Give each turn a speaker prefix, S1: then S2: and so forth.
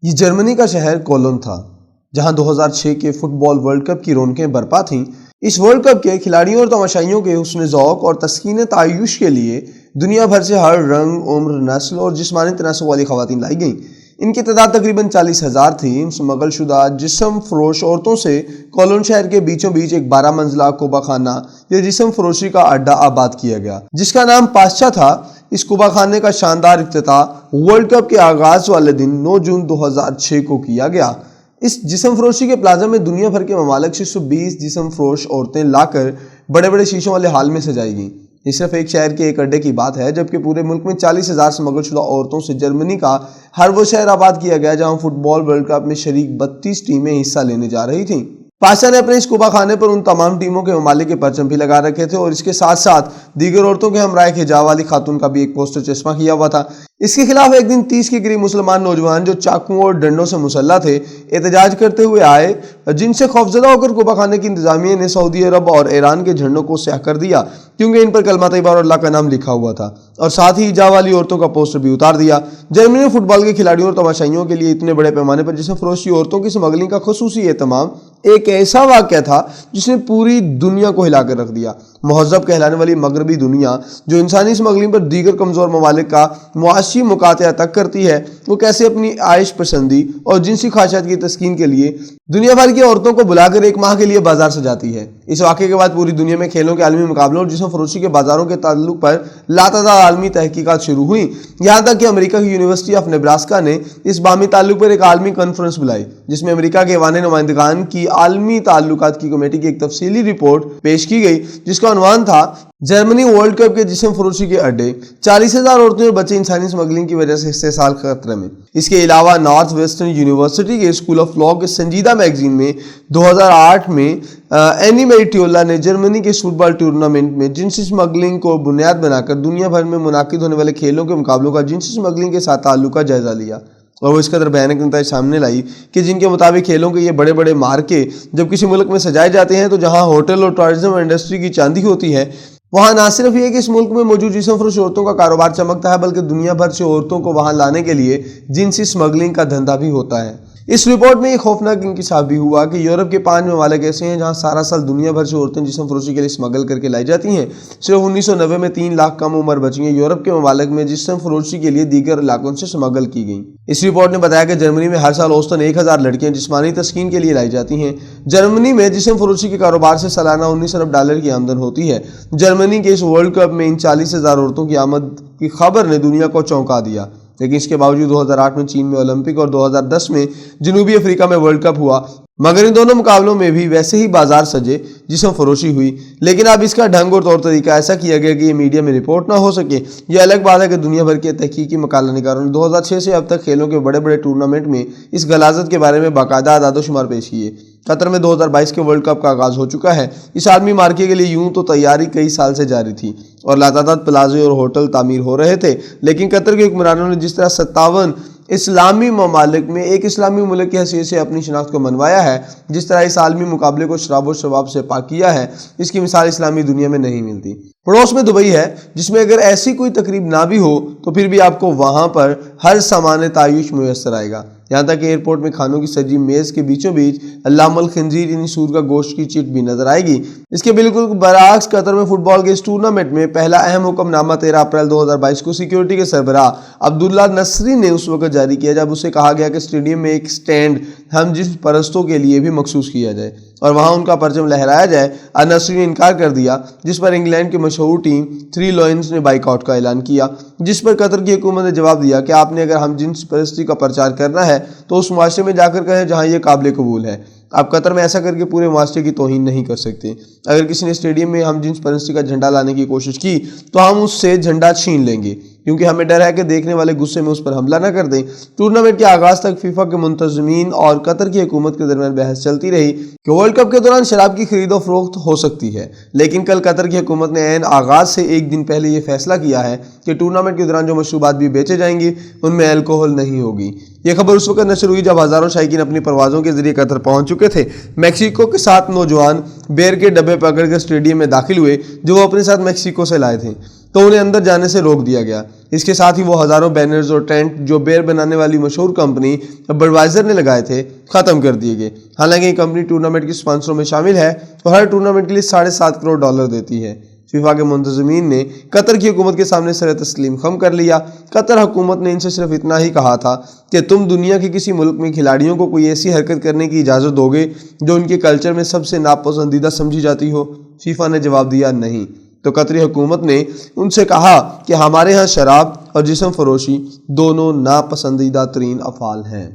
S1: یہ جرمنی کا شہر کولن تھا جہاں 2006 کے فٹ بال ورلڈ کپ کی رونقیں برپا تھیں۔ اس ورلڈ کپ کے کھلاڑیوں اور تماشائیوں کے حسن ذوق اور تسکین تعیش کے لیے دنیا بھر سے ہر رنگ، عمر، نسل اور جسمانی تناسب والی خواتین لائی گئیں۔ ان کی تعداد تقریباً 40,000 تھی۔ ان سمگل شدہ جسم فروش عورتوں سے کولن شہر کے بیچوں بیچ ایک 12 منزلہ کوبہ خانہ یا جسم فروشی کا اڈا آباد کیا گیا جس کا نام پاسچا تھا۔ اس کوبہ خانے کا شاندار افتتاح ورلڈ کپ کے آغاز والے دن 9 جون 2006 کو کیا گیا۔ اس جسم فروشی کے پلازا میں دنیا بھر کے ممالک سے 120 جسم فروش عورتیں لا کر بڑے بڑے شیشوں والے ہال میں سجائی گئیں۔ یہ صرف ایک شہر کے ایک اڈے کی بات ہے، جبکہ پورے ملک میں 40,000 سمگل شدہ عورتوں سے جرمنی کا ہر وہ شہر آباد کیا گیا جہاں فٹ بال ورلڈ کپ میں شریک 32 ٹیمیں حصہ لینے جا رہی تھیں۔ پاشا نے اپنے اس کوبہ خانے پر ان تمام ٹیموں کے ممالک کے پرچم بھی لگا رکھے تھے اور اس کے ساتھ ساتھ دیگر عورتوں کے ہمراہ ایک حجاب والی خاتون کا بھی ایک پوسٹر چسپاں کیا ہوا تھا۔ اس کے خلاف ایک دن 30 کے قریب مسلمان نوجوان جو چاقوؤں اور ڈنڈوں سے مسلح تھے احتجاج کرتے ہوئے آئے، جن سے خوفزدہ ہو کر کوبہ خانے کی انتظامیہ نے سعودی عرب اور ایران کے جھنڈوں کو سیاہ کر دیا کیونکہ ان پر کلمہ طیبہ اور اللہ کا نام لکھا ہوا تھا، اور ساتھ ہی حجاب والی عورتوں کا پوسٹر بھی اتار دیا۔ جرمنی میں فٹ بال کے کھلاڑیوں اور تماشائیوں کے لیے اتنے بڑے پیمانے پر جسم فروشی عورتوں کی سمگلنگ کا خصوصی اہتمام ایک ایسا واقعہ تھا جس نے پوری دنیا کو ہلا کر رکھ دیا۔ مہذب کہلانے والی مغربی دنیا جو انسانی سمگلنگ پر دیگر کمزور ممالک کا معاشی مقاطعہ تک کرتی ہے، وہ کیسے اپنی عائش پسندی اور جنسی خواہشات کی تسکین کے لیے دنیا بھر کی عورتوں کو بلا کر ایک ماہ کے لیے بازار سجاتی ہے۔ اس واقعے کے بعد پوری دنیا میں کھیلوں کے عالمی مقابلوں اور جسم فروشی کے بازاروں کے تعلق پر لاتعداد عالمی تحقیقات شروع ہوئیں، یہاں تک کہ امریکہ کی یونیورسٹی آف نیبراسکا نے اس باہمی تعلق پر ایک عالمی کانفرنس بلائی جس میں امریکہ کے ایوان نمائندگان کی عالمی تعلقات کی کمیٹی کی ایک تفصیلی رپورٹ پیش کی گئی جس کا عنوان تھا جرمنی ورلڈ کپ کے جسم فروشی کے اڈے، 40,000 عورتیں اور بچے انسانی سمگلنگ کی وجہ سے استحصال خطرے میں۔ اس کے علاوہ نارتھ ویسٹرن یونیورسٹی کے اسکول آف لاء کے سنجیدہ میگزین میں 2008 میں اینی میریٹیولا نے جرمنی کے فٹ بال ٹورنامنٹ میں جنسی سمگلنگ کو بنیاد بنا کر دنیا بھر میں منعقد ہونے والے کھیلوں کے مقابلوں کا جنسی سمگلنگ کے ساتھ تعلق کا جائزہ لیا، اور وہ اس قدر بھیانک نتائج سامنے لائی کہ جن کے مطابق کھیلوں کے یہ بڑے بڑے مارکے جب کسی ملک میں سجائے جاتے ہیں تو جہاں ہوٹل اور ٹورازم انڈسٹری کی چاندی ہوتی ہے، وہاں نہ صرف یہ کہ اس ملک میں موجود جسم فروش عورتوں کا کاروبار چمکتا ہے بلکہ دنیا بھر سے عورتوں کو وہاں لانے کے لیے جنسی سمگلنگ کا دھندا بھی ہوتا ہے۔ اس رپورٹ میں یہ خوفناک انکشاف بھی ہوا کہ یورپ کے 5 ممالک ایسے ہیں جہاں سارا سال دنیا بھر سے عورتیں جسم فروشی کے لیے سمگل کر کے لائی جاتی ہیں۔ صرف 1990 میں 3 لاکھ کم عمر بچیاں یورپ کے ممالک میں جسم فروشی کے لیے دیگر علاقوں سے سمگل کی گئیں۔ اس رپورٹ نے بتایا کہ جرمنی میں ہر سال اوسطاً 1000 لڑکیاں جسمانی تسکین کے لیے لائی جاتی ہیں۔ جرمنی میں جسم فروشی کے کاروبار سے سالانہ 19 ارب ڈالر کی آمدن ہوتی ہے۔ جرمنی کے اس ورلڈ کپ میں ان 40,000 عورتوں کی آمد کی خبر نے دنیا کو چونکا دیا، لیکن اس کے باوجود 2008 میں چین میں اولمپک اور 2010 میں جنوبی افریقہ میں ورلڈ کپ ہوا، مگر ان دونوں مقابلوں میں بھی ویسے ہی بازار سجے، جسم فروشی ہوئی، لیکن اب اس کا ڈھنگ اور طور طریقہ ایسا کیا گیا کہ یہ میڈیا میں رپورٹ نہ ہو سکے۔ یہ الگ بات ہے کہ دنیا بھر کے تحقیقی مقالہ نگاروں نے 2006 سے اب تک کھیلوں کے بڑے بڑے ٹورنامنٹ میں اس غلاظت کے بارے میں باقاعدہ اعداد و شمار پیش کیے۔ قطر میں 2022 کے ورلڈ کپ کا آغاز ہو چکا ہے۔ اس عالمی مارکے کے لیے یوں تو تیاری کئی سال سے جاری تھی اور لاتعداد پلازے اور ہوٹل تعمیر ہو رہے تھے، لیکن قطر کے حکمرانوں نے جس طرح 57 اسلامی ممالک میں ایک اسلامی ملک کی حیثیت سے اپنی شناخت کو منوایا ہے، جس طرح اس عالمی مقابلے کو شراب و شباب سے پاک کیا ہے، اس کی مثال اسلامی دنیا میں نہیں ملتی۔ پڑوس میں دبئی ہے جس میں اگر ایسی کوئی تقریب نہ بھی ہو تو پھر بھی آپ کو وہاں پر ہر سامان تعیش میسر آئے گا، یہاں تک کہ ایئرپورٹ میں کھانوں کی سجی میز کے بیچوں بیچ لحم الخنزیر یعنی سور کا گوشت کی چٹ بھی نظر آئے گی۔ اس کے بالکل برعکس قطر میں فٹ بال کے اس ٹورنامنٹ میں پہلا اہم حکم نامہ 13 اپریل 2022 کو سیکیورٹی کے سربراہ عبداللہ نصری نے اس وقت جاری کیا جب اسے کہا گیا کہ اسٹیڈیم میں ایک سٹینڈ ہم جنس پرستوں کے لیے بھی مخصوص کیا جائے اور وہاں ان کا پرچم لہرایا جائے۔ نصری نے انکار کر دیا، جس پر انگلینڈ کی مشہور ٹیم 3 لائنز نے بائیک آؤٹ کا اعلان کیا، جس پر قطر کی حکومت نے جواب دیا کہ آپ نے اگر ہم جنس پرستی کا پرچار کرنا ہے تو اس معاشرے میں جا کر کہیں جہاں یہ قابل قبول ہے۔ آپ قطر میں ایسا کر کے پورے معاشرے کی توہین نہیں کر سکتے۔ اگر کسی نے اسٹیڈیم میں ہم جنس پرستی کا جھنڈا لانے کی کوشش کی تو ہم اس سے جھنڈا چھین لیں گے، کیونکہ ہمیں ڈر ہے کہ دیکھنے والے غصے میں اس پر حملہ نہ کر دیں۔ ٹورنامنٹ کے آغاز تک فیفا کے منتظمین اور قطر کی حکومت کے درمیان بحث چلتی رہی کہ ورلڈ کپ کے دوران شراب کی خرید و فروخت ہو سکتی ہے، لیکن کل قطر کی حکومت نے عین آغاز سے ایک دن پہلے یہ فیصلہ کیا ہے کہ ٹورنامنٹ کے دوران جو مشروبات بھی بیچے جائیں گے ان میں الکوہل نہیں ہوگی۔ یہ خبر اس وقت نشر ہوئی جب ہزاروں شائقین اپنی پروازوں کے ذریعے قطر پہنچ چکے تھے۔ میکسیکو کے 7 نوجوان بیئر کے ڈبے پکڑ کر اسٹیڈیم میں داخل ہوئے جو وہ اپنے ساتھ میکسیکو سے لائے تھے۔ تو انہیں اندر جانے سے روک دیا گیا۔ اس کے ساتھ ہی وہ ہزاروں بینرز اور ٹینٹ جو بیئر بنانے والی مشہور کمپنی بڈوائزر نے لگائے تھے ختم کر دیے گئے۔ حالانکہ یہ کمپنی ٹورنامنٹ کے اسپانسروں میں شامل ہے اور ہر ٹورنامنٹ کے لیے $7.5 کروڑ دیتی ہے۔ فیفا کے منتظمین نے قطر کی حکومت کے سامنے سر تسلیم خم کر لیا۔ قطر حکومت نے ان سے صرف اتنا ہی کہا تھا کہ تم دنیا کے کسی ملک میں کھلاڑیوں کو کوئی ایسی حرکت کرنے کی اجازت دو گے جو ان کے کلچر میں سب سے ناپسندیدہ سمجھی جاتی ہو؟ فیفا نے جواب دیا نہیں۔ تو قطری حکومت نے ان سے کہا کہ ہمارے ہاں شراب اور جسم فروشی دونوں ناپسندیدہ ترین افعال ہیں۔